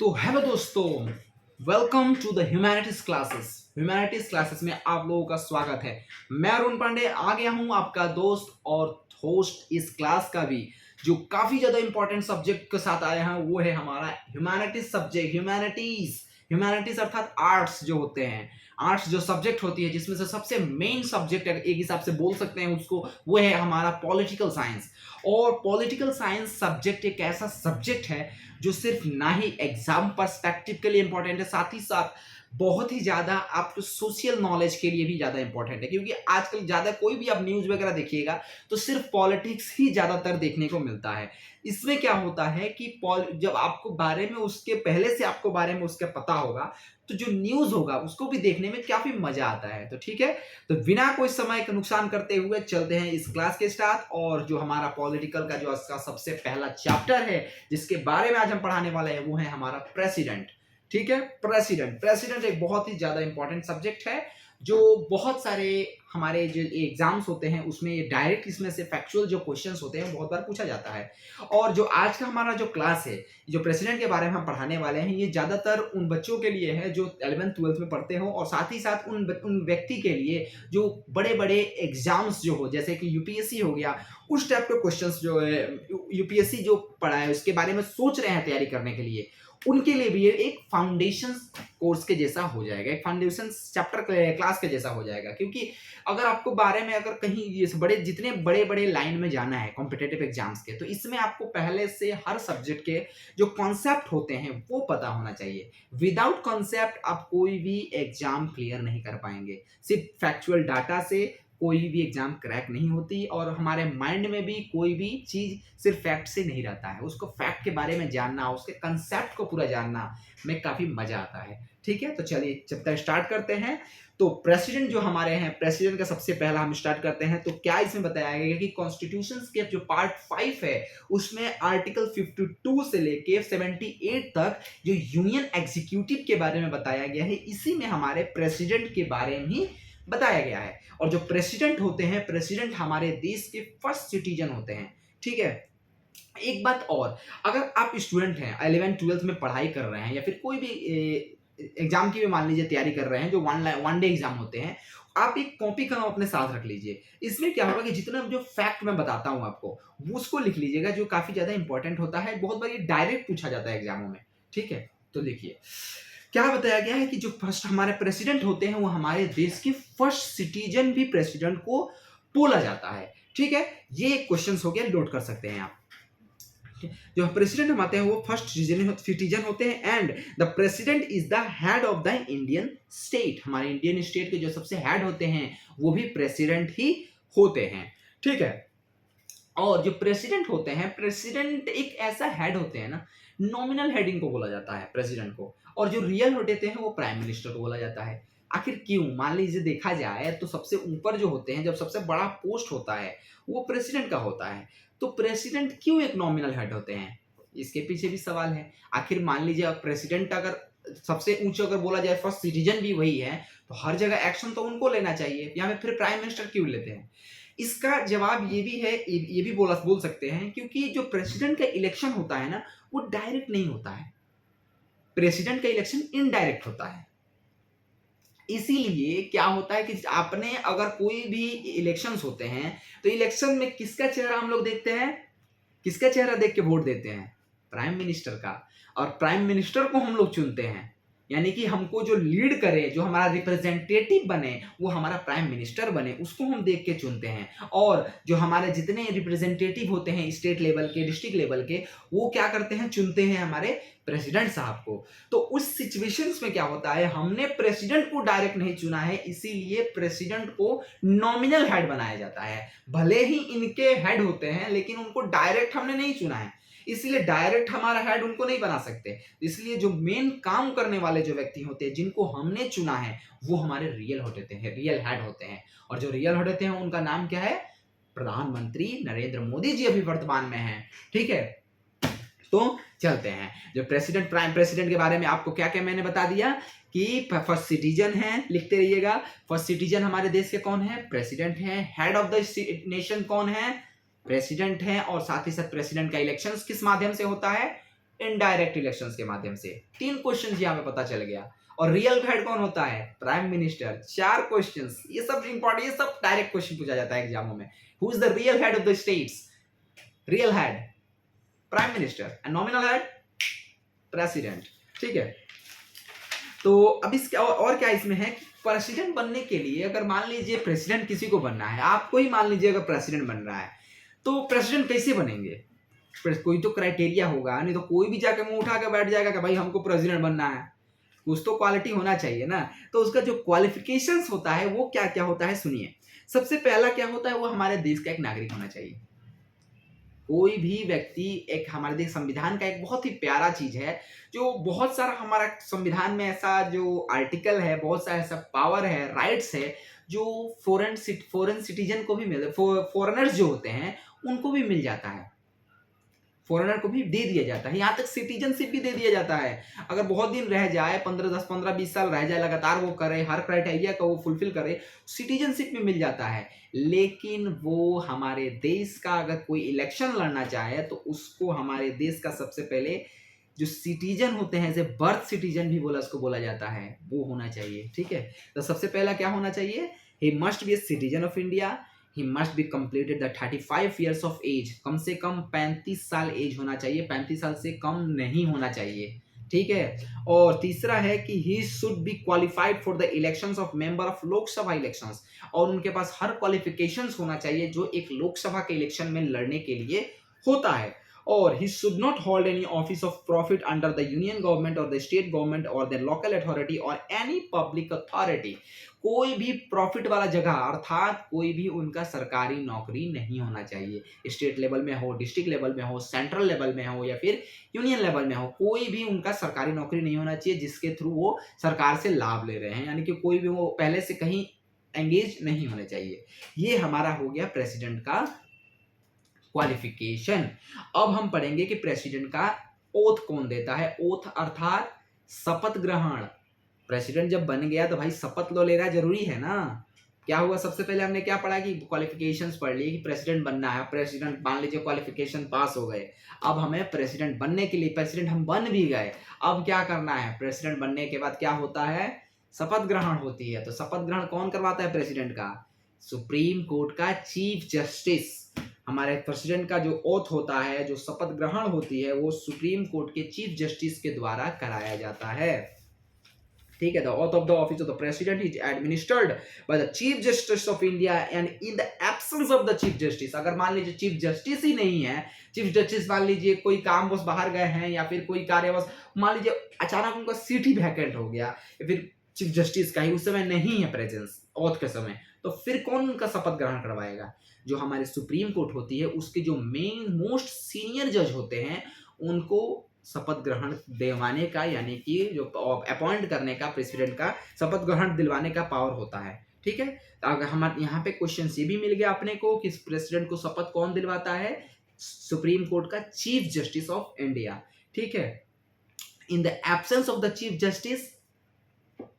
तो हेलो दोस्तों, welcome to the humanities classes में आप लोगों का स्वागत है। मैं अरुण पांडे आ गया हूं, आपका दोस्त और होस्ट इस क्लास का भी, जो काफी ज्यादा इंपॉर्टेंट सब्जेक्ट के साथ आया है। वो है हमारा ह्यूमैनिटीज सब्जेक्ट। ह्यूमैनिटीज अर्थात आर्ट्स जो होते हैं, आर्ट्स जो सब्जेक्ट होती है, जिसमें से सबसे मेन सब्जेक्ट एक हिसाब से बोल सकते हैं उसको, वो है हमारा पॉलिटिकल साइंस। और पॉलिटिकल साइंस सब्जेक्ट एक ऐसा सब्जेक्ट है जो सिर्फ ना ही एग्जाम पर्सपेक्टिव के लिए इंपॉर्टेंट है, साथ ही साथ बहुत ही ज्यादा आपको सोशल नॉलेज के लिए भी ज्यादा इंपॉर्टेंट है। क्योंकि आजकल ज्यादा कोई भी आप न्यूज वगैरह देखिएगा तो सिर्फ पॉलिटिक्स ही ज्यादातर देखने को मिलता है। इसमें क्या होता है कि जब आपको बारे में उसके पहले से आपको बारे में उसके पता होगा, तो जो न्यूज होगा उसको भी देखने में काफी मजा आता है। तो ठीक है, तो बिना कोई समय का नुकसान करते हुए चलते हैं इस क्लास के स्टार्ट। और जो हमारा पॉलिटिकल का जो इसका सबसे पहला चैप्टर है, जिसके बारे में आज हम पढ़ाने वाले हैं, वो है हमारा प्रेसिडेंट। ठीक है, प्रेसिडेंट एक बहुत ही ज्यादा इंपॉर्टेंट सब्जेक्ट है, जो बहुत सारे हमारे जो एग्जाम्स होते हैं उसमें डायरेक्ट इसमें से फैक्चुअल जो क्वेश्चंस होते हैं बहुत बार पूछा जाता है। और जो आज का हमारा जो क्लास है, जो प्रेसिडेंट के बारे में हम पढ़ाने वाले हैं, ये ज्यादातर उन बच्चों के लिए है जो 11th-12th में पढ़ते हो, और साथ ही साथ उन व्यक्ति के लिए जो बड़े बड़े एग्जाम्स जो हो, जैसे कि यूपीएससी हो गया, उस टाइप के क्वेश्चंस जो है यूपीएससी जो पढ़ा है उसके बारे में सोच रहे हैं तैयारी करने के लिए, उनके लिए भी ये एक फाउंडेशन कोर्स के जैसा हो जाएगा, एक फाउंडेशन चैप्टर क्लास के जैसा हो जाएगा। क्योंकि अगर आपको बारे में अगर कहीं ये बड़े जितने बड़े बड़े लाइन में जाना है कॉम्पिटेटिव एग्जाम्स के, तो इसमें आपको पहले से हर सब्जेक्ट के जो कॉन्सेप्ट होते हैं वो पता होना चाहिए। विदाउट कॉन्सेप्ट आप कोई भी एग्जाम क्लियर नहीं कर पाएंगे। सिर्फ फैक्चुअल डाटा से कोई भी एग्जाम क्रैक नहीं होती, और हमारे माइंड में भी कोई भी चीज सिर्फ फैक्ट से नहीं रहता है। उसको फैक्ट के बारे में जानना, उसके कंसेप्ट को पूरा जानना में काफी मजा आता है। ठीक है, तो चलिए चैप्टर स्टार्ट करते हैं। तो प्रेसिडेंट जो हमारे हैं, प्रेसिडेंट का सबसे पहला हम स्टार्ट करते हैं। तो क्या इसमें बताया गया कि कॉन्स्टिट्यूशन के जो पार्ट 5 है, उसमें आर्टिकल 52 से लेके 78 तक जो यूनियन एग्जीक्यूटिव के बारे में बताया गया है, इसी में हमारे प्रेसिडेंट के बारे में ही बताया गया है। और जो प्रेसिडेंट होते हैं, प्रेसिडेंट हमारे देश के फर्स्ट सिटीजन होते हैं। ठीक है, एक बात और, अगर आप स्टूडेंट हैं 11th-12th में पढ़ाई कर रहे हैं, या फिर कोई भी एग्जाम की भी मान लीजिए तैयारी कर रहे हैं, जो वन डे एग्जाम होते हैं, आप एक कॉपी कलम अपने साथ रख लीजिए। इसमें क्या होगा कि जितना जो फैक्ट मैं बताता हूं आपको, वो उसको लिख लीजिएगा, जो काफी ज्यादा इंपॉर्टेंट होता है। बहुत बार ये डायरेक्ट पूछा जाता है एग्जामों में। ठीक है, तो देखिए क्या बताया गया है कि जो फर्स्ट हमारे प्रेसिडेंट होते हैं, वो हमारे देश के फर्स्ट सिटीजन भी प्रेसिडेंट को बोला जाता है। ठीक है, ये क्वेश्चन हो गया, नोट कर सकते हैं आप। जो प्रेसिडेंट हम आते हैं वो फर्स्ट सिटीजन होते हैं, and the president is the head of the Indian state. हमारे इंडियन स्टेट के जो सबसे हेड होते हैं वो भी प्रेसिडेंट ही होते हैं। ठीक है, और जो प्रेसिडेंट होते हैं, प्रेसिडेंट एक ऐसा हेड होते हैं ना, नॉमिनल हेडिंग को बोला जाता है प्रेसिडेंट को, और जो रियल होते हैं वो प्राइम मिनिस्टर को बोला जाता है। आखिर क्यों? मान लीजिए देखा जाए तो सबसे ऊपर जो होते हैं, जब सबसे बड़ा पोस्ट होता है वो प्रेसिडेंट का होता है, तो प्रेसिडेंट क्यों एक नॉमिनल हेड होते हैं? इसके पीछे भी सवाल है। आखिर मान लीजिए प्रेसिडेंट अगर सबसे ऊंचे अगर बोला जाए, फर्स्ट सिटीजन भी वही है, तो हर जगह एक्शन तो उनको लेना चाहिए, या फिर प्राइम मिनिस्टर क्यों लेते हैं? इसका जवाब ये भी है, ये भी बोल सकते हैं, क्योंकि जो प्रेसिडेंट का इलेक्शन होता है ना, वो डायरेक्ट नहीं होता है। प्रेसिडेंट का इलेक्शन इनडायरेक्ट होता है। इसीलिए क्या होता है कि आपने अगर कोई भी इलेक्शंस होते हैं, तो इलेक्शन में किसका चेहरा हम लोग देखते हैं? किसका चेहरा देख के वोट देते हैं? प्राइम मिनिस्टर का। और प्राइम मिनिस्टर को हम लोग चुनते हैं, यानी कि हमको जो लीड करे, जो हमारा रिप्रेजेंटेटिव बने, वो हमारा प्राइम मिनिस्टर बने, उसको हम देख के चुनते हैं। और जो हमारे जितने रिप्रेजेंटेटिव होते हैं स्टेट लेवल के, डिस्ट्रिक्ट लेवल के, वो क्या करते हैं? चुनते हैं हमारे प्रेसिडेंट साहब को। तो उस सिचुएशंस में क्या होता है, हमने प्रेसिडेंट को डायरेक्ट नहीं चुना है, इसीलिए प्रेसिडेंट को नॉमिनल हेड बनाया जाता है। भले ही इनके हेड होते हैं, लेकिन उनको डायरेक्ट हमने नहीं चुना है, इसलिए डायरेक्ट हमारा हेड उनको नहीं बना सकते। इसलिए जो मेन काम करने वाले जो व्यक्ति होते हैं, जिनको हमने चुना है, वो हमारे रियल हेड होते हैं। और जो रियल हेड होते हैं उनका नाम क्या है? प्रधानमंत्री नरेंद्र मोदी जी अभी वर्तमान में हैं। ठीक है, तो चलते हैं। जो प्रेसिडेंट, प्राइम प्रेसिडेंट के बारे में आपको क्या क्या मैंने बता दिया कि फर्स्ट सिटीजन है, लिखते रहिएगा। फर्स्ट सिटीजन हमारे देश के कौन है? प्रेसिडेंट है। हेड ऑफ द नेशन कौन है? प्रेसिडेंट है। और साथ ही साथ प्रेसिडेंट का इलेक्शन किस माध्यम से होता है? इनडायरेक्ट इलेक्शंस के माध्यम से। 3 क्वेश्चन यहाँ पे पता चल गया। और रियल हेड कौन होता है? Prime minister. 4 क्वेश्चंस, ये सब इंपॉर्टेंट, ये सब डायरेक्ट क्वेश्चन पूछा जाता है एग्जामों में। Who is the real head of the states? Real head prime minister and nominal head president. ठीक है, तो अब इसके और क्या इसमें है कि प्रेसिडेंट बनने के लिए, अगर मान लीजिए प्रेसिडेंट किसी को बनना है, आपको ही मान लीजिए अगर प्रेसिडेंट बन रहा है, तो प्रेसिडेंट कैसे बनेंगे? कोई तो क्राइटेरिया होगा, नहीं तो कोई भी जाकर मुंह उठा के बैठ जाएगा कि भाई हमको प्रेसिडेंट बनना है। कुछ तो क्वालिटी होना चाहिए ना। तो उसका जो क्वालिफिकेशंस होता है वो क्या क्या होता है, सुनिए। सबसे पहला क्या होता है, वो हमारे देश का एक नागरिक होना चाहिए। कोई भी व्यक्ति, एक हमारे देश संविधान का एक बहुत ही प्यारा चीज है, जो बहुत सारा हमारा संविधान में ऐसा जो आर्टिकल है, बहुत सारा ऐसा पावर है, राइट्स है, जो फॉरेन सिटीजन को भी मिले, फॉरेनर्स जो होते हैं उनको भी मिल जाता है, फॉरेनर को भी दे दिया जाता है। यहाँ तक सिटीजनशिप भी दे दिया जाता है। अगर बहुत दिन रह जाए, 15-20 साल रह जाए, लगातार वो करे, हर क्राइटेरिया का वो फुलफिल करे, सिटीजनशिप भी मिल जाता है। लेकिन वो हमारे देश का अगर कोई इलेक्शन लड़ना चाहे तो उसको हमारे देश का सबसे पहले जो सिटीजन होते हैं, जैसे बर्थ सिटीजन भी उसको बोला जाता है, वो होना चाहिए। ठीक है, तो सबसे पहला क्या होना चाहिए? He must be a citizen of India. He must be completed the 35 years of age। कम से कम 35 साल एज होना चाहिए, 35 साल से कम नहीं होना चाहिए। ठीक है, और तीसरा है कि he should be qualified for the elections of member of Lok Sabha elections, और उनके पास हर क्वालिफिकेशंस होना चाहिए जो एक लोकसभा के इलेक्शन में लड़ने के लिए होता है। और he should not hold any office of profit under the union government or the state government or the local authority or any public authority। कोई भी प्रॉफिट वाला जगह, अर्थात कोई भी उनका सरकारी नौकरी नहीं होना चाहिए। स्टेट लेवल में हो, डिस्ट्रिक्ट लेवल में हो, सेंट्रल लेवल में हो या फिर यूनियन लेवल में हो, कोई भी उनका सरकारी नौकरी नहीं होना चाहिए जिसके थ्रू वो सरकार से लाभ ले रहे हैं, यानी कि कोई भी वो पहले से कहीं एंगेज नहीं होने चाहिए। ये हमारा हो गया प्रेसिडेंट का क्वालिफिकेशन। अब हम पढ़ेंगे कि प्रेसिडेंट का ओथ कौन देता है। ओथ अर्थात शपथ ग्रहण। प्रेसिडेंट जब बन गया तो भाई शपथ लो लेना जरूरी है ना। क्या हुआ, सबसे पहले हमने क्या पढ़ा कि क्वालिफिकेशंस पढ़ ली कि प्रेसिडेंट बनना है। प्रेसिडेंट मान लीजिए क्वालिफिकेशन पास हो गए, अब हमें प्रेसिडेंट बनने के लिए, प्रेसिडेंट हम बन भी गए, अब क्या करना है? प्रेसिडेंट बनने के बाद क्या होता है? शपथ ग्रहण होती है। तो शपथ ग्रहण कौन करवाता है प्रेसिडेंट का? सुप्रीम कोर्ट का चीफ जस्टिस। हमारे प्रेसिडेंट का जो ओथ होता है, जो शपथ ग्रहण होती है, वो सुप्रीम कोर्ट के चीफ जस्टिस के द्वारा कराया जाता है। ठीक है, the oath of the office of the president is administered by the chief justice of India and in the absence of the chief justice। अगर मान लीजिए चीफ जस्टिस ही नहीं है, चीफ जस्टिस मान लीजिए कोई कामवश बाहर गए हैं या फिर कोई कार्यवश, मान लीजिए अचानक उनका सीट ही वैकेंट हो गया या फिर चीफ जस्टिस का ही उस समय नहीं है प्रेजेंस ओथ के समय, तो फिर कौन उनका शपथ ग्रहण करवाएगा? जो हमारे सुप्रीम कोर्ट होती है उसके जो मेन मोस्ट सीनियर जज होते हैं उनको शपथ ग्रहण दिलवाने का, यानी कि जो अपॉइंट करने का, प्रेसिडेंट का शपथ ग्रहण दिलवाने का पावर होता है। ठीक है, तो अगर हमारे यहाँ पे क्वेश्चन ये भी मिल गया अपने को कि प्रेसिडेंट को शपथ कौन दिलवाता है? सुप्रीम कोर्ट का चीफ जस्टिस ऑफ इंडिया। ठीक है, in the absence of the chief justice,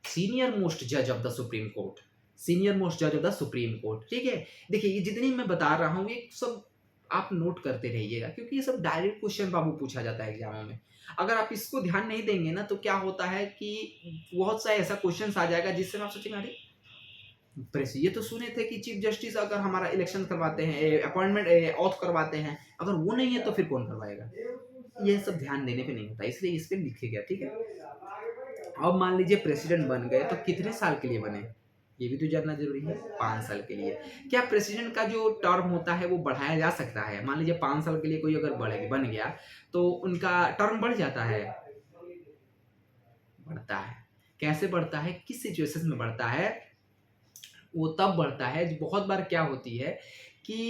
senior most जज of the supreme court, senior most जज ऑफ द सुप्रीम कोर्ट। ठीक है, देखिए ये जितनी मैं बता रहा हूँ ये सब आप नोट करते रहिएगा, क्योंकि ये सब डायरेक्ट क्वेश्चन बाबू पूछा जाता है एग्जामों में। अगर आप इसको ध्यान नहीं देंगे ना तो क्या होता है कि बहुत सा ऐसा क्वेश्चन आ जाएगा जिससे आप सोचेंगे अरे ये तो सुने थे कि चीफ जस्टिस अगर हमारा इलेक्शन करवाते हैं, अपॉइंटमेंट ऑथ करवाते हैं, अगर वो नहीं है तो फिर कौन करवाएगा? ये सब ध्यान देने पे नहीं होता, इसलिए इस पे लिखे गया। ठीक है, अब मान लीजिए प्रेसिडेंट बन गए तो कितने साल के लिए बने, ये भी तो जानना जरूरी है। 5 साल के लिए। क्या प्रेसिडेंट का जो टर्म होता है वो बढ़ाया जा सकता है? मान लीजिए 5 साल के लिए कोई अगर बन गया तो उनका टर्म बढ़ जाता है? बढ़ता है। कैसे बढ़ता है, किस सिचुएशन में बढ़ता है? वो तब बढ़ता है बहुत बार क्या होती है कि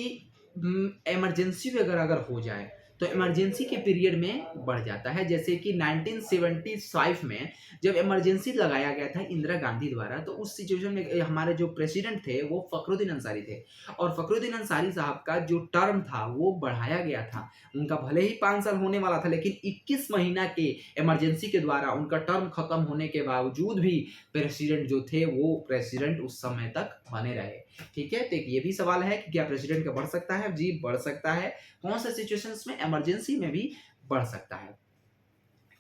इमरजेंसी अगर हो जाए तो इमरजेंसी के पीरियड में बढ़ जाता है। जैसे कि 1975 में जब इमरजेंसी लगाया गया था इंदिरा गांधी द्वारा, तो उस सिचुएशन में हमारे जो प्रेसिडेंट थे वो फखरुद्दीन अंसारी थे, और फखरुद्दीन अंसारी साहब का जो टर्म था वो बढ़ाया गया था। उनका भले ही 5 साल होने वाला था, लेकिन 21 महीना के इमरजेंसी के द्वारा उनका टर्म खत्म होने के बावजूद भी प्रेसिडेंट जो थे वो प्रेसिडेंट उस समय तक बने रहे। ठीक है, तो ये भी सवाल है कि क्या प्रेसिडेंट का बढ़ सकता है? जी बढ़ सकता है। कौन से सिचुएशंस में? इमरजेंसी में भी बढ़ सकता है।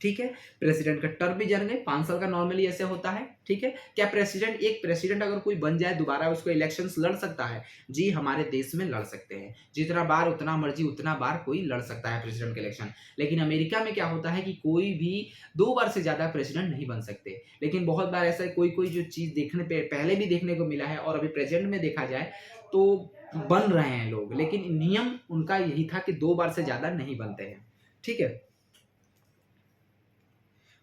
ठीक है, प्रेसिडेंट का टर्म भी जर गए 5 साल का नॉर्मली ऐसे होता है। ठीक है, क्या एक प्रेसिडेंट अगर कोई बन जाए दोबारा उसको इलेक्शंस लड़ सकता है? जी, हमारे देश में लड़ सकते हैं। जितना बार उतना मर्जी उतना बार कोई लड़ सकता है प्रेसिडेंट का इलेक्शन। लेकिन अमेरिका में क्या होता है कि कोई भी 2 बार से ज़्यादा प्रेसिडेंट नहीं बन सकते। लेकिन बहुत बार ऐसा कोई-कोई जो चीज़ देखने पे पहले भी देखने को मिला है और अभी प्रेज़ेंट में देखा जाए तो बन रहे हैं लोग। लेकिन नियम उनका यही था कि 2 बार से ज़्यादा नहीं बनते हैं। ठीक है?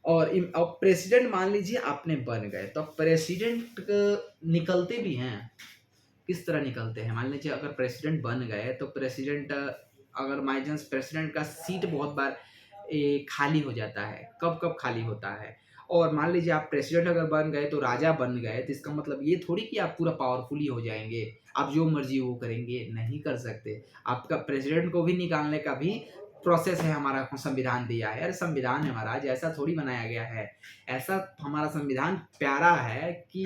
और अब प्रेसिडेंट मान लीजिए आपने बन गए, तो अब प्रेसिडेंट निकलते भी हैं। किस तरह निकलते हैं? मान लीजिए अगर प्रेसिडेंट बन गए तो प्रेसिडेंट अगर बाई चांस प्रेसिडेंट का सीट बहुत बार खाली हो जाता है। कब-कब खाली होता है? और मान लीजिए आप प्रेसिडेंट अगर बन गए तो राजा बन गए, तो इसका मतलब ये थोड़ी कि आप पूरा पावरफुल ही हो जाएँगे। आप जो मर्ज़ी वो करेंगे, नहीं कर सकते। आपका प्रेसिडेंट को भी निकालने का भी प्रोसेस है, हमारा संविधान दिया है। अरे संविधान है महाराज, ऐसा थोड़ी बनाया गया है। ऐसा हमारा संविधान प्यारा है कि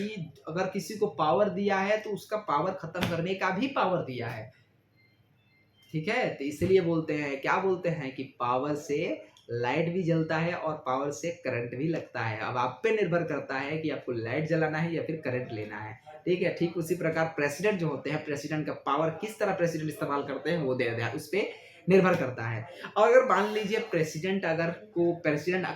अगर किसी को पावर दिया है तो उसका पावर खत्म करने का भी पावर दिया है। ठीक है? तो इसलिए बोलते हैं, क्या बोलते हैं कि पावर से लाइट भी जलता है और पावर से करंट भी लगता है। अब आप पे निर्भर करता है कि आपको लाइट जलाना है या फिर करंट लेना है। ठीक है? ठीक उसी प्रकार प्रेसिडेंट जो होते हैं, प्रेसिडेंट का पावर किस तरह प्रेसिडेंट इस्तेमाल करते हैं वो दे उस पे निर्भर करता है। और अगर मान लीजिए प्रेसिडेंट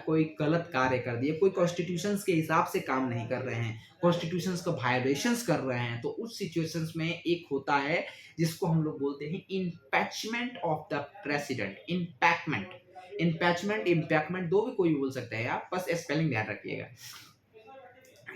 कोई गलत कार्य कर दिए, कोई कॉन्स्टिट्यूशंस के हिसाब से काम नहीं कर रहे हैं, कॉन्स्टिट्यूशंस का वायलेशंस कर रहे हैं, तो उस सिचुएशंस में एक होता है जिसको हम लोग बोलते हैं इम्पैचमेंट ऑफ द प्रेसिडेंट। इम्पैचमेंट दो भी कोई भी बोल सकते हैं आप, बस स्पेलिंग ध्यान रखिएगा।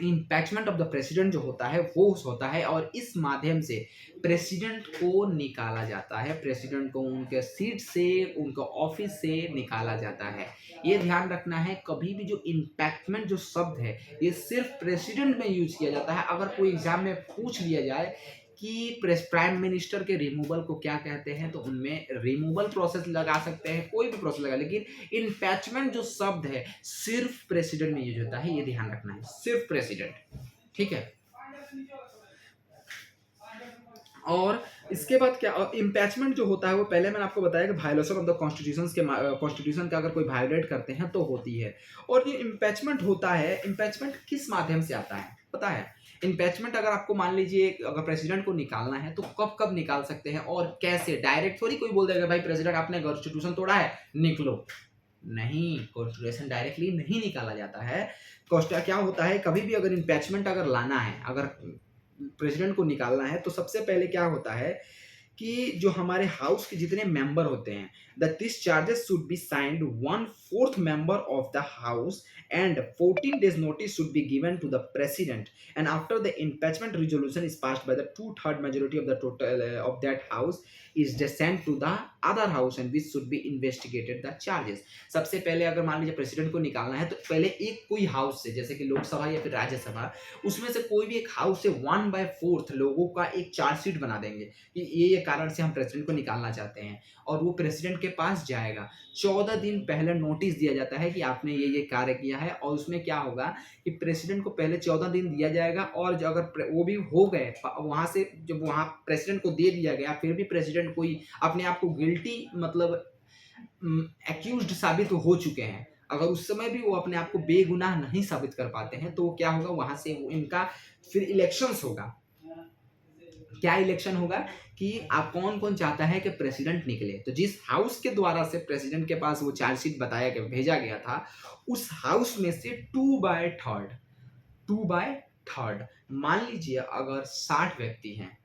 इम्पैचमेंट ऑफ द प्रेसिडेंट जो होता है वो होता है और इस माध्यम से प्रेसिडेंट को निकाला जाता है। प्रेसिडेंट को उनके सीट से, उनका ऑफिस से निकाला जाता है। ये ध्यान रखना है, कभी भी जो इम्पैचमेंट जो शब्द है ये सिर्फ प्रेसिडेंट में यूज किया जाता है। अगर कोई एग्जाम में पूछ लिया जाए कि प्राइम मिनिस्टर के रिमूवल को क्या कहते हैं, तो उनमें रिमूवल प्रोसेस लगा सकते हैं, कोई भी प्रोसेस लगा, लेकिन इम्पैचमेंट जो शब्द है सिर्फ प्रेसिडेंट में यूज होता है। ये ध्यान रखना है, सिर्फ प्रेसिडेंट। ठीक है? और इसके बाद क्या इम्पैचमेंट जो होता है वो पहले मैंने आपको बताया कि वायलेशन ऑफ द कॉन्स्टिट्यूशन का अगर कोई वायलेट करते हैं तो होती है। और ये इम्पैचमेंट होता है, इम्पैचमेंट किस माध्यम से आता है पता है? इम्पैचमेंट अगर आपको मान लीजिए अगर प्रेसिडेंट को निकालना है तो कब कब निकाल सकते हैं और कैसे? डायरेक्ट थोड़ी कोई बोल देगा भाई प्रेसिडेंट आपने कॉन्स्टिट्यूशन तोड़ा है निकलो। नहीं, कॉन्स्टिट्यूशन डायरेक्टली नहीं निकाला जाता है। क्या होता है, कभी भी अगर इम्पैचमेंट अगर लाना है, अगर प्रेसिडेंट को निकालना है तो सबसे पहले क्या होता है कि जो हमारे हाउस के जितने मेंबर होते हैं, this charges should be signed 1/4 member of the house and 14 days notice should be given to the president, and after the impeachment resolution is passed by the 2/3 majority of the total of that house is sent to the other house and which should be investigated the charges। सबसे पहले अगर मान लीजिए president को निकालना है तो पहले एक कोई हाउस से, जैसे कि लोकसभा या फिर राज्यसभा, उसमें से कोई भी एक हाउस से 1/4 लोगों का एक चार्जशीट बना देंगे कि ये कारण से हम प्रेसिडेंट को निकालना चाहते हैं, और वो प्रेसिडेंट के पास जाएगा। 14 दिन पहले नोटिस दिया जाता है कि आपने ये कार्य किया है, और उसमें क्या होगा कि प्रेसिडेंट को पहले 14 दिन दिया जाएगा, और जो अगर वो भी हो गए वहाँ से, जब वहाँ प्रेसिडेंट को दे दिया गया फिर भी प्रेसिडेंट कोई अपने आप को गिल्टी मतलब एक्यूज्ड साबित हो चुके हैं, अगर उस समय भी वो अपने आप को बेगुनाह नहीं साबित कर पाते हैं, तो क्या होगा, वहाँ से वो इनका फिर इलेक्शंस होगा। क्या इलेक्शन होगा कि आप कौन-कौन चाहता है कि प्रेसिडेंट निकले। तो जिस हाउस के द्वारा से प्रेसिडेंट के पास वो चार्जशीट बताया गया, भेजा गया था, उस हाउस में से 2/3 मान लीजिए अगर 60 व्यक्ति हैं,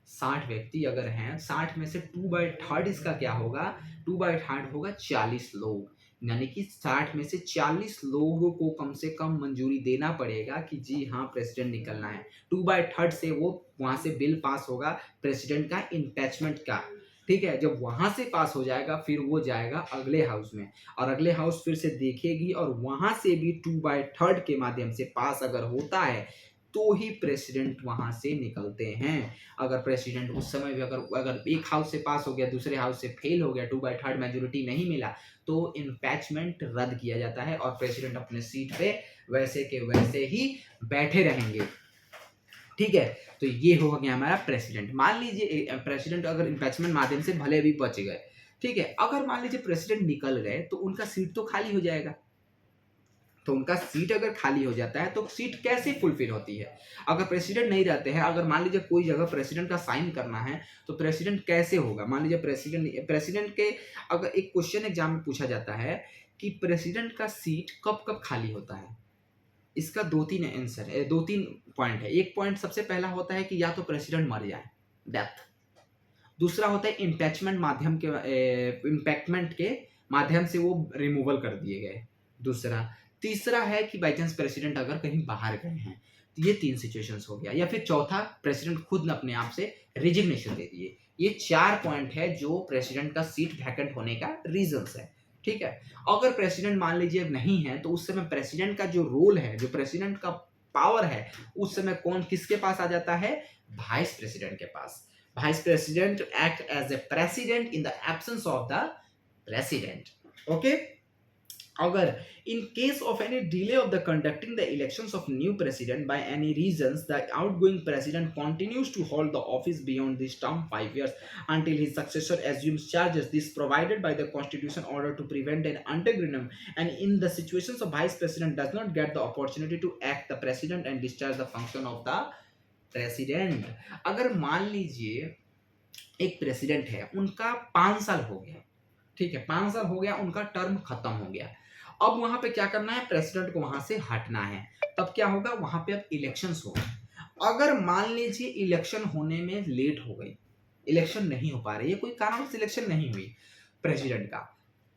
60 व्यक्ति अगर हैं, 60 में से 2/3 इसका क्या होगा, 2/3 होगा 40 लोग। यानी कि 60 में से 40 लोगों को कम से कम मंजूरी देना पड़ेगा कि जी हाँ, प्रेसिडेंट निकलना है। 2/3 से वो वहाँ से बिल पास होगा प्रेसिडेंट का इम्पीचमेंट का। ठीक है? जब वहाँ से पास हो जाएगा फिर वो जाएगा अगले हाउस में, और अगले हाउस फिर से देखेगी, और वहाँ से भी 2/3 के माध्यम से पास अगर होता है तो ही प्रेसिडेंट वहाँ से निकलते हैं। अगर प्रेसिडेंट उस समय भी अगर एक हाउस से पास हो गया, दूसरे हाउस से फेल हो गया, 2/3 मेजॉरिटी नहीं मिला, तो इम्पीचमेंट रद्द किया जाता है और प्रेसिडेंट अपने सीट पे वैसे के वैसे ही बैठे रहेंगे। ठीक है? तो ये हो गया हमारा प्रेसिडेंट। मान लीजिए प्रेसिडेंट अगर इम्पीचमेंट माध्यम से भले भी बच गए, ठीक है? अगर मान लीजिए प्रेसिडेंट निकल गए तो उनका सीट तो खाली हो जाएगा। तो उनका सीट अगर खाली हो जाता है तो सीट कैसे फुलफिल होती है? अगर प्रेसिडेंट नहीं रहते हैं, अगर मान लीजिए कोई जगह प्रेसिडेंट का साइन करना है तो प्रेसिडेंट कैसे होगा? मान लीजिए प्रेसिडेंट प्रेसिडेंट के अगर एक क्वेश्चन एग्जाम में पूछा जाता है कि प्रेसिडेंट का सीट कब कब खाली होता है, इसका दो तीन आंसर है, दो तीन पॉइंट है। एक पॉइंट सबसे पहला होता है कि या तो प्रेसिडेंट मर जाए, डेथ। दूसरा होता है इम्पैक्टमेंट के माध्यम से वो रिमूवल कर दिए गए। दूसरा, तीसरा है कि बाई चांस प्रेसिडेंट अगर कहीं बाहर गए हैं, तो ये 3 सिचुएशंस हो गया। या फिर चौथा, प्रेसिडेंट खुद ने अपने आप से रेजिग्नेशन दे दिए। ये 4 पॉइंट है जो प्रेसिडेंट का सीट वैकेंट होने का रीजंस है। ठीक है? अगर प्रेसिडेंट मान लीजिए नहीं है, तो उस समय प्रेसिडेंट का जो रोल है, जो प्रेसिडेंट का पावर है, उस समय कौन किसके पास आ जाता है? वाइस प्रेसिडेंट के पास। Vice President act as a president in the absence of the president. Okay? Agar in case of any delay of the conducting the elections of new president by any reasons, the outgoing president continues to hold the office beyond this term 5 years until his successor assumes charges. This provided by the constitution order to prevent an interregnum, and in the situations of vice president does not get the opportunity to act the president and discharge the function of the president. अगर मान लीजिए एक president है, उनका 5 साल हो गया, ठीक है, 5 साल हो गया, उनका टर्म खत्म हो गया। अब वहां पे क्या करना है? प्रेसिडेंट को वहां से हटना है। तब क्या होगा? वहां पे अब इलेक्शंस होगा। अगर मान लीजिए इलेक्शन होने में लेट हो गई, इलेक्शन नहीं हो पा रही है, कोई कारण से इलेक्शन नहीं हुई प्रेसिडेंट का,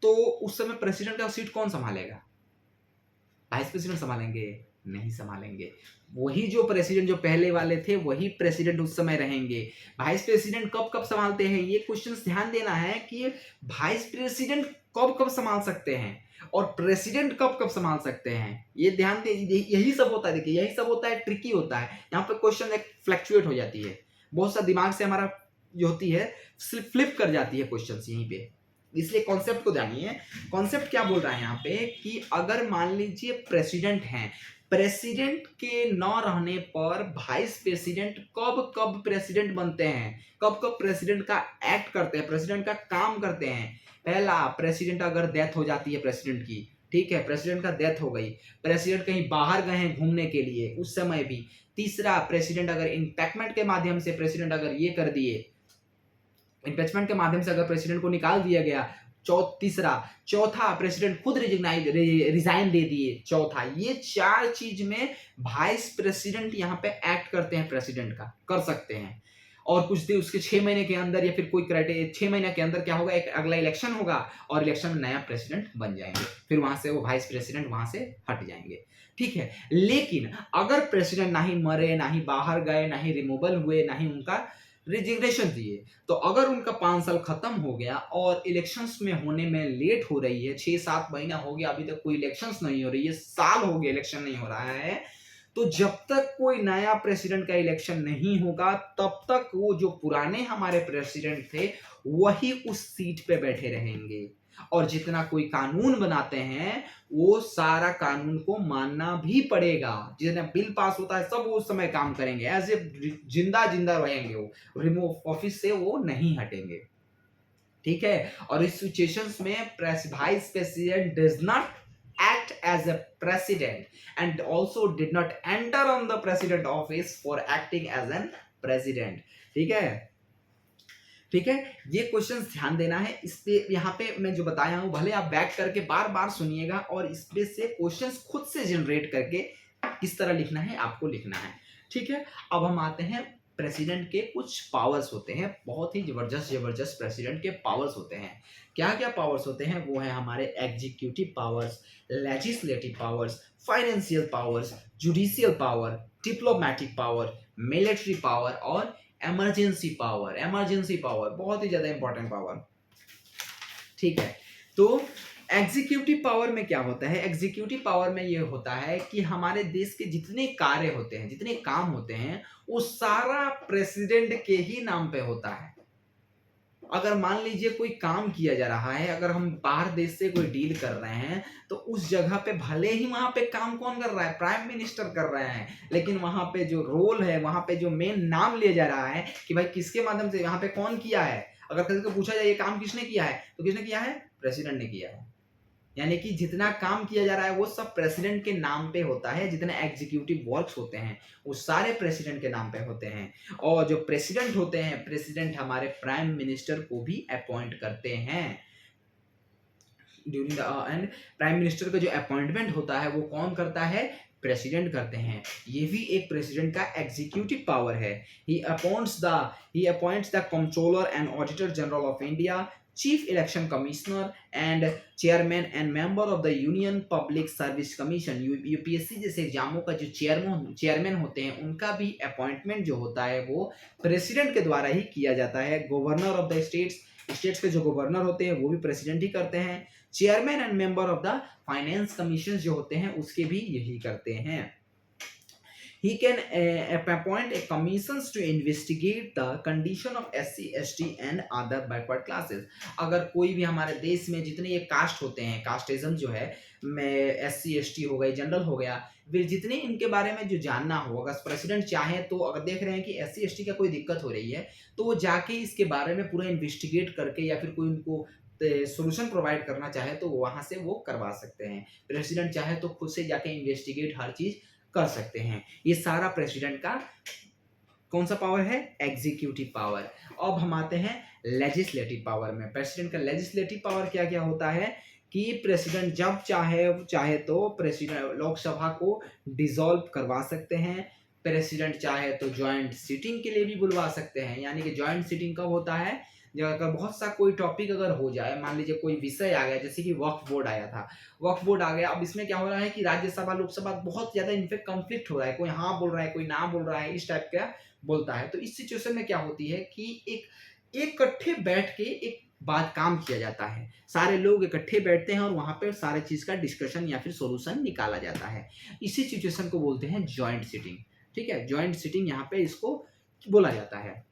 तो उस समय प्रेसिडेंट का सीट कौन संभालेगा? वाइस प्रेसिडेंट संभालेंगे? नहीं संभालेंगे। वही जो प्रेसिडेंट जो पहले वाले थे, वही प्रेसिडेंट उस समय रहेंगे। वाइस प्रेसिडेंट कब कब संभालते हैं, ये क्वेश्चन ध्यान देना है कि वाइस प्रेसिडेंट कब कब संभाल सकते हैं और प्रेसिडेंट कब कब संभाल सकते हैं, ये ध्यान दे। यही सब होता है, देखिए यही सब होता है, ट्रिकी होता है। यहाँ पे क्वेश्चन एक फ्लक्चुएट हो जाती है, बहुत सा दिमाग से हमारा जो होती है फ्लिप कर जाती है क्वेश्चन यहीं पे। इसलिए कॉन्सेप्ट को जानिए। कॉन्सेप्ट क्या बोल रहा है यहाँ पे कि अगर मान लीजिए प्रेसिडेंट हैं, प्रेसिडेंट के न रहने पर वाइस प्रेसिडेंट कब कब प्रेसिडेंट बनते हैं, कब कब प्रेसिडेंट का एक्ट करते हैं, प्रेसिडेंट का काम करते हैं। पहला, प्रेसिडेंट अगर डेथ हो जाती है प्रेसिडेंट की, ठीक है, प्रेसिडेंट का डेथ हो गई, प्रेसिडेंट कहीं बाहर गए हैं घूमने के लिए, उस समय भी। तीसरा, प्रेसिडेंट अगर इम्पैक्टमेंट के माध्यम से प्रेसिडेंट अगर ये कर दिए, इम्पीचमेंट के माध्यम से अगर प्रेसिडेंट को निकाल दिया गया, तीसरा। चौथा, प्रेसिडेंट खुद रिजाइन दे दिए, चौथा। ये 4 चीज में वाइस प्रेसिडेंट यहाँ पे एक्ट करते हैं, प्रेसिडेंट का कर सकते हैं। और कुछ दिन उसके 6 महीने के अंदर या फिर कोई क्राइटेरिया 6 महीने के अंदर क्या होगा, एक अगला इलेक्शन होगा और इलेक्शन में नया प्रेसिडेंट बन जाएंगे, फिर वहां से वो वाइस प्रेसिडेंट वहां से हट जाएंगे। ठीक है, लेकिन अगर प्रेसिडेंट ना ही मरे, ना ही बाहर गए, ना ही रिमूवल हुए, ना ही उनका रिजिग्नेशन दिए, तो अगर उनका 5 साल खत्म हो गया और इलेक्शंस में होने में लेट हो रही है, 6-7 महीना हो गया, अभी तक कोई इलेक्शंस नहीं हो रही है, साल हो गया इलेक्शन नहीं हो रहा है, तो जब तक कोई नया प्रेसिडेंट का इलेक्शन नहीं होगा, तब तक वो जो पुराने हमारे प्रेसिडेंट थे वही उस सीट पे बैठे रहेंगे। और जितना कोई कानून बनाते हैं वो सारा कानून को मानना भी पड़ेगा। जितना बिल पास होता है सब वो उस समय काम करेंगे, एज ए जिंदा रहेंगे, वो रिमूव ऑफिस से वो नहीं हटेंगे। ठीक है, और इस सिचुएशंस में vice president does not act as a president and also did not enter on the president office for acting as an president। ठीक है, ठीक है, ये क्वेश्चन ध्यान देना है। इस पे यहाँ पे मैं जो बताया हूँ, भले आप बैक करके बार बार सुनिएगा और इस पे से क्वेश्चंस खुद से जनरेट करके किस तरह लिखना है आपको लिखना है। ठीक है, अब हम आते हैं प्रेसिडेंट के कुछ पावर्स होते हैं, बहुत ही जबरदस्त प्रेसिडेंट के पावर्स होते हैं। क्या क्या पावर्स होते हैं? वो है हमारे executive powers, legislative powers, financial powers, judicial power, diplomatic power, military power और इमरजेंसी पावर। इमरजेंसी पावर बहुत ही ज्यादा इंपॉर्टेंट पावर। ठीक है, तो एग्जीक्यूटिव पावर में क्या होता है? एग्जीक्यूटिव पावर में ये होता है कि हमारे देश के जितने कार्य होते हैं, जितने काम होते हैं, वो सारा प्रेसिडेंट के ही नाम पे होता है। अगर मान लीजिए कोई काम किया जा रहा है, अगर हम बाहर देश से कोई डील कर रहे हैं, तो उस जगह पे भले ही वहां पे काम कौन कर रहा है? प्राइम मिनिस्टर कर रहे हैं, लेकिन वहां पे जो रोल है, वहां पे जो मेन नाम लिया जा रहा है कि भाई किसके माध्यम से यहाँ पे कौन किया है, अगर किसी को पूछा जाए ये काम किसने किया है, तो किसने किया है? प्रेसिडेंट ने किया है। यानी कि जितना काम किया जा रहा है वो सब प्रेसिडेंट के नाम पे होता है, जितने एग्जीक्यूटिव वर्क्स होते हैं वो सारे प्रेसिडेंट के नाम पे होते हैं। और जो प्रेसिडेंट होते हैं, प्रेसिडेंट हमारे प्राइम मिनिस्टर को भी अपॉइंट करते हैं during the end prime minister का जो अपॉइंटमेंट होता है वो कौन करता है, प्रेसिडेंट करते हैं। ये भी एक प्रेसिडेंट का एग्जीक्यूटिव पावर है। He appoints the controller and auditor general of India, chief election commissioner and chairman and member of the union public service commission. UPSC जैसे एग्जामों का जो चेयरमैन होते हैं उनका भी अपॉइंटमेंट जो होता है वो प्रेसिडेंट के द्वारा ही किया जाता है। गवर्नर ऑफ द स्टेट्स के जो गवर्नर होते हैं वो भी प्रेसिडेंट ही करते हैं। Chairman and member of the finance commission जो होते हैं उसके भी यही करते हैं। He can appoint a commissions to investigate the condition of SC, ST and other backward classes। अगर कोई भी हमारे देश में जितने ये कास्ट होते हैं, कास्टिज्म जो है, SC ST हो गए, जनरल हो गया, वे जितने इनके बारे में जो जानना हो, अगर प्रेसिडेंट चाहे तो अगर देख रहे हैं कि SC ST का कोई दिक्कत हो रही है तो वो जाके इसके बारे में पूरा इन्वेस्टिगेट करके या फिर कोई उनको सोल्यूशन प्रोवाइड करना चाहे तो वहां से वो करवा सकते हैं। प्रेसिडेंट चाहे तो खुद से जाके इन्वेस्टिगेट हर चीज कर सकते हैं। ये सारा प्रेसिडेंट का कौन सा पावर है, एग्जीक्यूटिव पावर। अब हम आते हैं लेजिस्लेटिव पावर में। प्रेसिडेंट का लेजिस्लेटिव पावर क्या क्या होता है कि प्रेसिडेंट जब चाहे तो प्रेसिडेंट लोकसभा को डिसॉल्व करवा सकते हैं। प्रेसिडेंट चाहे तो ज्वाइंट सीटिंग के लिए भी बुलवा सकते हैं। यानी कि ज्वाइंट सीटिंग कब होता है, जब अगर बहुत सा कोई टॉपिक अगर हो जाए, मान लीजिए कोई विषय आ गया, जैसे कि वक्फ बोर्ड आया था, वक्फ बोर्ड आ गया, अब इसमें क्या हो रहा है कि राज्यसभा लोकसभा बहुत ज्यादा इनफेक्ट कॉन्फ्लिक्ट हो रहा है, कोई हाँ बोल रहा है कोई ना बोल रहा है, इस टाइप का बोलता है। तो इस सिचुएशन में क्या होती है कि एक इकट्ठे बैठ के एक बात काम किया जाता है, सारे लोग इकट्ठे बैठते हैं और वहां पर सारे चीज का डिस्कशन या फिर सोल्यूशन निकाला जाता है। इसी सिचुएशन को बोलते हैं ज्वाइंट सिटिंग। ठीक है, ज्वाइंट सिटिंग यहाँ पे इसको बोला जाता है।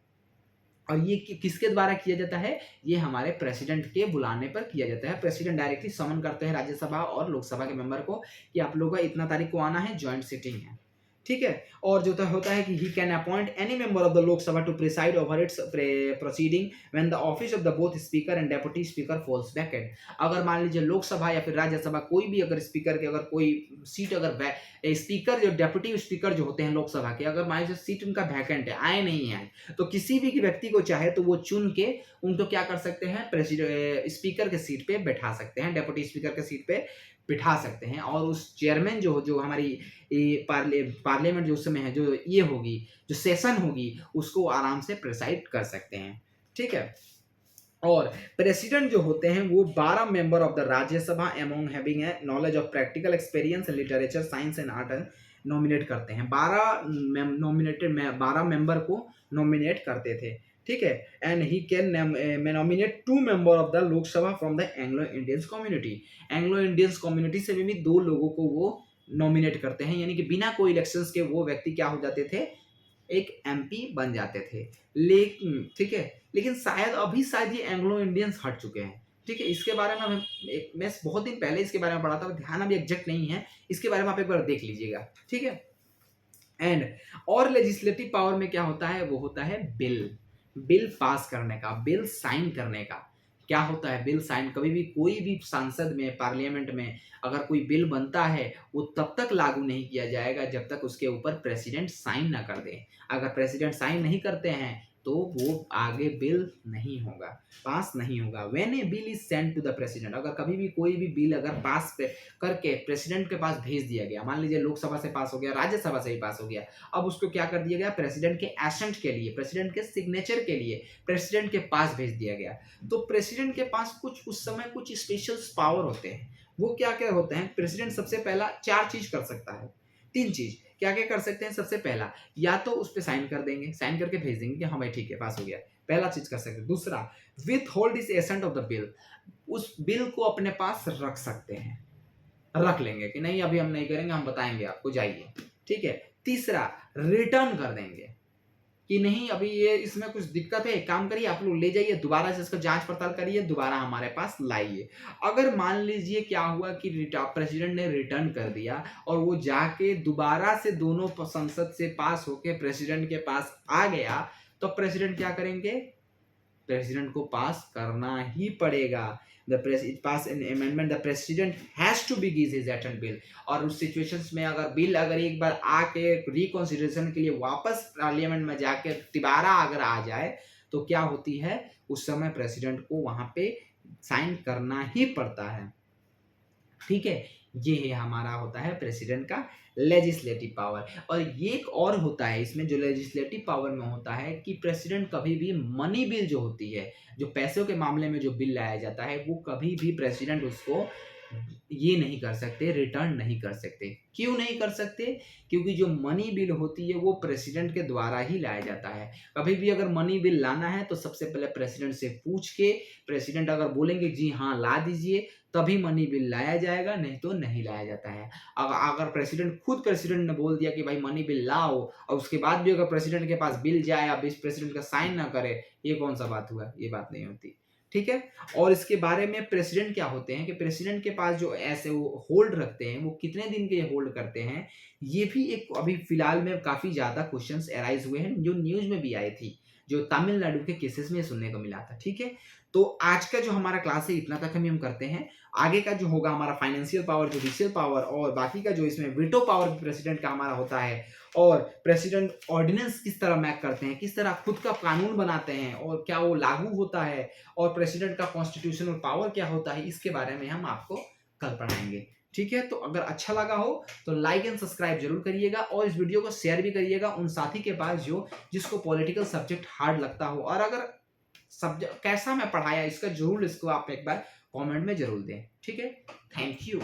और ये किसके द्वारा किया जाता है, ये हमारे प्रेसिडेंट के बुलाने पर किया जाता है। प्रेसिडेंट डायरेक्टली समन करते हैं राज्यसभा और लोकसभा के मेंबर को कि आप लोगों का इतना तारीख को आना है, ज्वाइंट सिटिंग है। ठीक है, और जो होता है कि he can appoint any member of the Lok Sabha to preside over its proceeding when the office of the both speaker and deputy speaker falls vacant. अगर मान लीजिए लोकसभा या फिर राज्यसभा कोई भी अगर स्पीकर के अगर कोई सीट अगर स्पीकर जो डेप्यूटी स्पीकर जो होते हैं लोकसभा के, अगर मान लीजिए सीट उनका वैकेंट है, आए नहीं है, तो किसी भी व्यक्ति को चाहे तो वो चुन के उनको क्या कर सकते हैं, प्रेसिडेंट स्पीकर के सीट पे बैठा सकते हैं, डेप्यूटी स्पीकर के सीट पे बिठा सकते हैं। और उस चेयरमैन जो हमारी पार्लियामेंट जो उस समय है, जो ये होगी, जो सेशन होगी, उसको आराम से प्रेसाइड कर सकते हैं। ठीक है, और प्रेसिडेंट जो होते हैं वो 12 member of the Rajya Sabha among having a knowledge of practical experience literature science and art nominate करते हैं। 12 मेंबर को नॉमिनेट करते थे। ठीक है, and he can nominate 2 member of the Lok Sabha from the Anglo Indians community. Anglo Indians community से भी 2 लोगों को वो नॉमिनेट करते हैं, यानी कि बिना कोई इलेक्शंस के वो व्यक्ति क्या हो जाते थे, एक एमपी बन जाते थे। लेकिन ठीक है, लेकिन शायद ये एंग्लो इंडियंस हट चुके हैं। ठीक है, इसके बारे में मैं बहुत दिन पहले इसके बारे में पढ़ा था, ध्यान अभी एग्जैक्ट नहीं है, इसके बारे में आप एक बार देख लीजिएगा। ठीक है, एंड और लेजिस्लेटिव पावर में क्या होता है, वो होता है बिल पास करने का, बिल साइन करने का। क्या होता है बिल साइन, कभी भी कोई भी सांसद में, पार्लियामेंट में अगर कोई बिल बनता है वो तब तक लागू नहीं किया जाएगा जब तक उसके ऊपर प्रेसिडेंट साइन ना कर दे। अगर प्रेसिडेंट साइन नहीं करते हैं तो वो आगे बिल नहीं होगा, पास नहीं होगा। When a bill is sent to the president, अगर कभी भी कोई भी बिल अगर पास करके प्रेसिडेंट के पास भेज दिया गया, मान लीजिए लोकसभा से पास हो गया, राज्यसभा से ही पास हो गया, अब उसको क्या कर दिया गया, प्रेसिडेंट के एसेंट के लिए, प्रेसिडेंट के सिग्नेचर के लिए प्रेसिडेंट के पास भेज दिया गया। तो प्रेसिडेंट के पास कुछ उस समय कुछ स्पेशल पावर होते हैं। वो क्या क्या होते हैं, प्रेसिडेंट सबसे पहला 4 चीज कर सकता है, 3 चीज क्या क्या कर सकते हैं। सबसे पहला, या तो उस पर साइन कर देंगे, साइन करके भेज देंगे कि हाँ भाई ठीक है पास हो गया, पहला चीज कर सकते हैं। दूसरा, with hold is ascent of the bill, उस बिल को अपने पास रख सकते हैं, रख लेंगे कि नहीं अभी हम नहीं करेंगे, हम बताएंगे आपको, जाइए। ठीक है, तीसरा, रिटर्न कर देंगे कि नहीं अभी ये इसमें कुछ दिक्कत है, एक काम करिए आप लोग ले जाइए, दोबारा से इसका जांच पड़ताल करिए, दोबारा हमारे पास लाइए। अगर मान लीजिए क्या हुआ कि प्रेसिडेंट ने रिटर्न कर दिया और वो जाके दोबारा से दोनों संसद से पास होके प्रेसिडेंट के पास आ गया, तो प्रेसिडेंट क्या करेंगे, प्रेसिडेंट को पास करना ही पड़ेगा। Pass an amendment the president has to be give his assent bill. और उस सिचुएशंस में अगर बिल अगर एक बार आके रिकंसिडरेशन के लिए वापस पार्लियामेंट में जाके दोबारा अगर आ जाए तो क्या होती है, उस समय प्रेसिडेंट को वहां पे साइन करना ही पड़ता है। ठीक है, ये है हमारा होता है प्रेसिडेंट का लेजिस्लेटिव पावर। और ये एक और होता है इसमें जो लेजिस्लेटिव पावर में होता है कि प्रेसिडेंट कभी भी मनी बिल जो होती है, जो पैसों के मामले में जो बिल लाया जाता है, वो कभी भी प्रेसिडेंट उसको ये नहीं कर सकते, रिटर्न नहीं कर सकते। क्यों नहीं कर सकते? क्योंकि जो मनी बिल होती है वो प्रेसिडेंट के द्वारा ही लाया जाता है। कभी भी अगर मनी बिल लाना है तो सबसे पहले प्रेसिडेंट से पूछ के, प्रेसिडेंट अगर बोलेंगे जी हाँ ला दीजिए, तभी मनी बिल लाया जाएगा, नहीं तो नहीं लाया जाता है। अगर प्रेसिडेंट ने बोल दिया कि भाई मनी बिल लाओ, और उसके बाद भी अगर प्रेसिडेंट के पास बिल जाए, अब इस प्रेसिडेंट का साइन ना करे, ये कौन सा बात हुआ? ये बात नहीं होती। ठीक है, और इसके बारे में प्रेसिडेंट क्या होते हैं कि प्रेसिडेंट के पास जो ऐसे वो होल्ड रखते हैं, वो कितने दिन के होल्ड करते हैं, ये भी एक अभी फिलहाल में काफी ज्यादा क्वेश्चंस अराइज हुए हैं, जो न्यूज में भी आई थी, जो तमिलनाडु के केसेस में सुनने को मिला था। ठीक है, तो आज का जो हमारा क्लास है इतना तक हम करते हैं। आगे का जो होगा हमारा फाइनेंशियल पावर, जुडिशियल पावर, और बाकी का जो इसमें वीटो पावर प्रेसिडेंट का हमारा होता है, और प्रेसिडेंट ऑर्डिनेंस किस तरह मैक करते हैं, किस तरह खुद का कानून बनाते हैं और क्या वो लागू होता है, और प्रेसिडेंट का कॉन्स्टिट्यूशनल पावर क्या होता है, इसके बारे में हम आपको कल पढ़ाएंगे। ठीक है, तो अगर अच्छा लगा हो तो लाइक एंड सब्सक्राइब जरूर करिएगा, और इस वीडियो को शेयर भी करिएगा उन साथी के पास जिसको पॉलिटिकल सब्जेक्ट हार्ड लगता हो। और अगर सब्जेक्ट कैसा मैं पढ़ाया इसका जरूर इसको आप एक बार कमेंट में जरूर दें। ठीक है, थैंक यू।